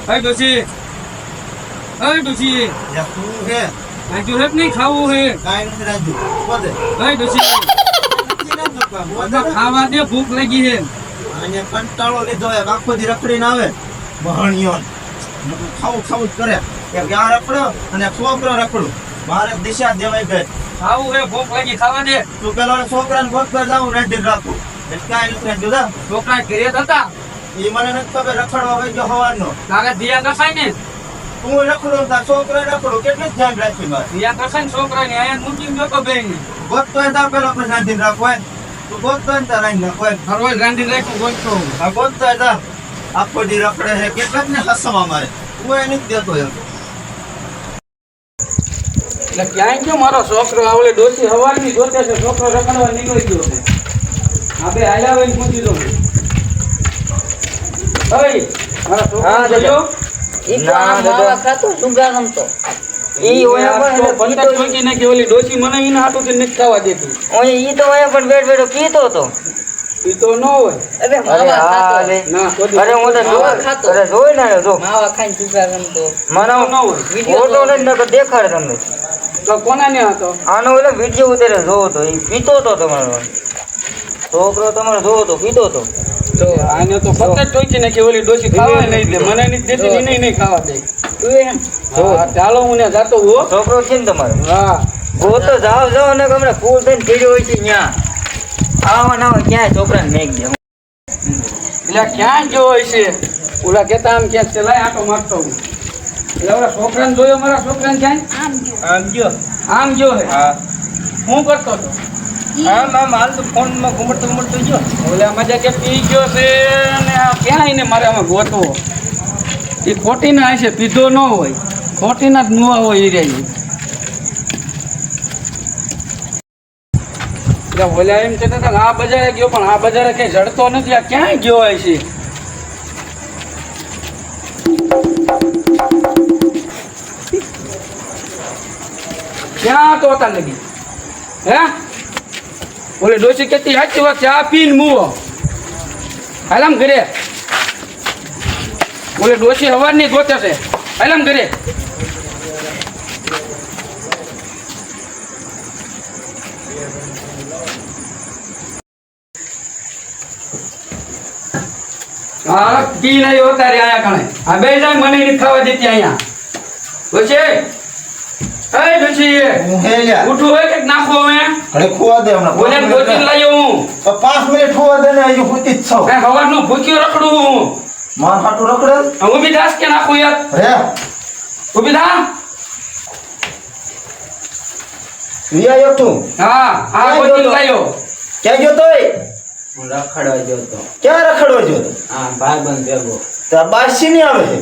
Ê đồ chi? Ê đồ chi? Dạ không nghe. Anh chưa hết નહીં ખાવું હે. Cái nó ra chủ quá rồi. Ê đồ chi? ખાવા દે ભૂખ લાગી હે. અને કંટાળો લીધો એક આખો દી રખડીને આવે બહણિયો ખાવું ખાવું જ કરે એક ત્યાં રખડો અને એક છોકરો રખડું મારે દિશા દેવાય ગઈ ખાવું હે ભૂખ લાગી ખાવા દે. તું પેલો છોકરાને ગોતવા જાઉં રેડી રાખું કાંઈ નથી જુદા છોકરા ઘરે જ હતા. એ મને નથી ખબર રખડવા વઈ ગયો હવાનો તારે દિયા કસાય ને. હું રખડું તાર છોકરા રખડું કેટલું ધ્યાન રાખી મારે દિયા કસાય ને છોકરાને આયા મૂકી ગયો બેન. ગોતતો તાર પેલો આપણે રાંધીને રાખવાય તું ગોતતો તાર રાંધી નાખવાય ફરવા રાંધી રાખું ગોતતો. આ ગોતતો તાર આખો દી રખડે છે કેટલાક ને હસવા મારે હું એ નથી દેતો એમ એટલે ક્યાંય ગયો મારો છોકરો આવલે ડોસી હવાની ગોતે છે છોકરો રખડવા નીકળી ગયો છે. આપણે આયા હોય પૂછી દો. ઓય મારા છોકરો જોયો ઈ તો આ માવા ખાતો સુગા ગમતો ઈ ઓયા પણ પંદર ચોકી નાખી ઓલી ડોસી મને ઈને હાટું થી નથી ખાવા દેતી. ઓય ઈ તો ઓયા પણ બેઠ બેઠો પીતો તો ઈ તો ન હોય. અરે માવા ખાતો ના અરે હું તો માવા ખાતો અરે જોઈ ના જો માવા ખાઈને સુગા ગમતો મને ન હોય. ફોટો ને નકર દેખાડ તમને તો કોનાને હતો? આનો ઓલો વિડિયો ઉતારે જોવો તો ઈ પીતો તો તમારો છોકરો તમારો જોવો તો પીતો તો તો આને તો પંદર ચોકી નાખી ઓલી ડોસી ખાવા નહીં દે મને નહીં દેતી ઈને નહીં ખાવા દે. તું એમ હા ચાલો હું ને જાતો હો. છોકરો છે ને તમારો હા ગોતો જાવ જાવ ને હમણાં ફૂલ થઈને પીડ્યો હોય છે ન્યા આવા ના હોય ક્યાંય છોકરાને મેક દે એટલે ક્યાં ગયો હોય છે? ઓલા કેતા આમ ક્યાંક છે લાય આટો મારતો હું. એટલે ઓલા છોકરાને જોયો મારા છોકરાને ક્યાંય આમ ગયો આમ ગયો હે. હા હું કરતો હતો આમ હાલ તો ફોનમાં ઘુમડતો ગયો ઓલા મજા કે પી ગયો છે ને આ ક્યાં આવીને મારે આમાં ગોતવો એ ખોટી ના છે પીધો ન હોય ખોટી ના જ નુવા હોય એ રહી. ઓલા એમ કહેતા હતા કે આ બજારે ગયો પણ આ બજારે કઈ જડતો નથી. આ ક્યાંય ગયો હોય છે? ક્યાં તો હતા લગી હે ઓલે ડોસી કેતી સાચી વાત ચા પીને મુવો હાલામ ઘરે. ઓલે ડોસી હવારની ગોતે છે હાલામ ઘરે. હા પી નહીં હોતા રે આયા કણે આ બે જાય મને નથી ખાવા દેતી અહીંયા. ડોસી એ ડોસી હું હે લ્યા ઉઠું હોય કે નાખો હવે અરે ખોવા દે હમણાં ઓલે ગોતીને લાયો હું તો 5 મિનિટ ખોવા દે ને હજુ પૂતી જ છો એ હવારનો ભૂખ્યો રખડું હું. માર હાટું રખડે હું બી દાસ કે નાખું યાર રે ઉભી થા. વિયા તું હા આ ગોતીને લાયો. ક્યાં ગયો તોય હું રખડવા ગયો તો ક્યાં રખડવા ગયો તો આ ભાઈબંધ ભેગો તાર બાસી નહીં આવે છે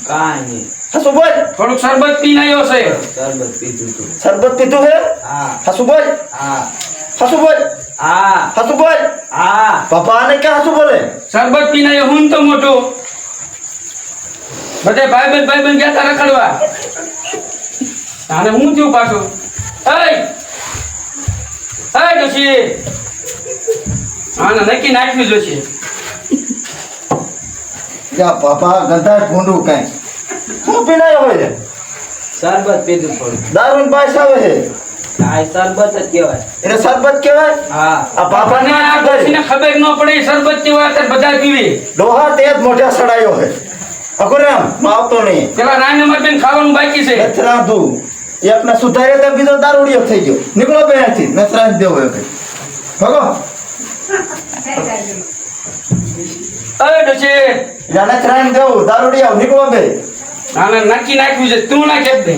કાંઈ હસુ બોલ થોડુંક શરબત પીને આવ્યો છે. શરબત પીધું તું શરબત પીધું છે હા હસુ બોલ હા હસુ બોલ હા હસુ બોલ હા પપ્પા ને ક્યાં હસુ બોલે શરબત પીને આવ્યો હું તો મોટો બધે ભાઈબંધ ગયા તા રખડવા. તારે હું થયું પાછું? એ ડોશી આને નક્કી નાખવી જોશે. યા પપ્પા ગંધા ભૂંડું કઈ શું પીનાયો હોય છે શરબત પીધું થોડું દારૂ ને પાસ આવે છે આ શરબત જ કહેવાય એને શરબત કહેવાય હા આ પાપાને અને આ ડોશીને ખબર ન પડે શરબત કેવા તે બધા પીવે. ડોહા તે જ મોઢા સડાયો છે અકુરામ આવતો નહીં પેલા રાને માર બેન ખાવાનું બાકી છે. નથી રાંધું એકને સુધારે તો બીજો દારૂડિયો થઈ ગયો નીકળો બે અહીંથી નથી રાંધી દેવો હવે ભગો એ ડોશી યા નથી રાંધી દેવું દારૂડિયા નીકળો બે આને નક્કી નાખ્યું છે તું ના કેપ દે.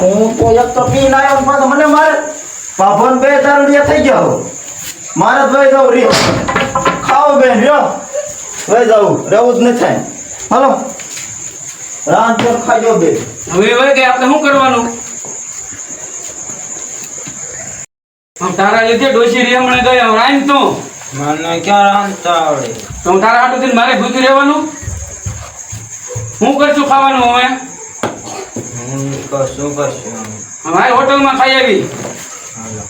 હું તો એક તો પીને આવ્યો પાછો મને મારે પાભન બે દારૂડિયા થઈ ગયા હો મારે તો વહી જાવ રી ખાઓ બેન રહ્યો વહી જાવ રહેવું જ નથી થાય હાલો રાંધ પણ ખાજો બે હવે વહી ગયા આપણે શું કરવાનું? તારા લીધે ડોશી રેમણે ગયો રાઈન તું મને ક્યાં રાંધતા આવડે તો તારા હાટું થઈને મારે ભૂખ્યું રહેવાનું? હું કરશું ખાવાનું હવે? હું કશું કરશું અમારી હોટલમાં ખાઈ આવી. હાલો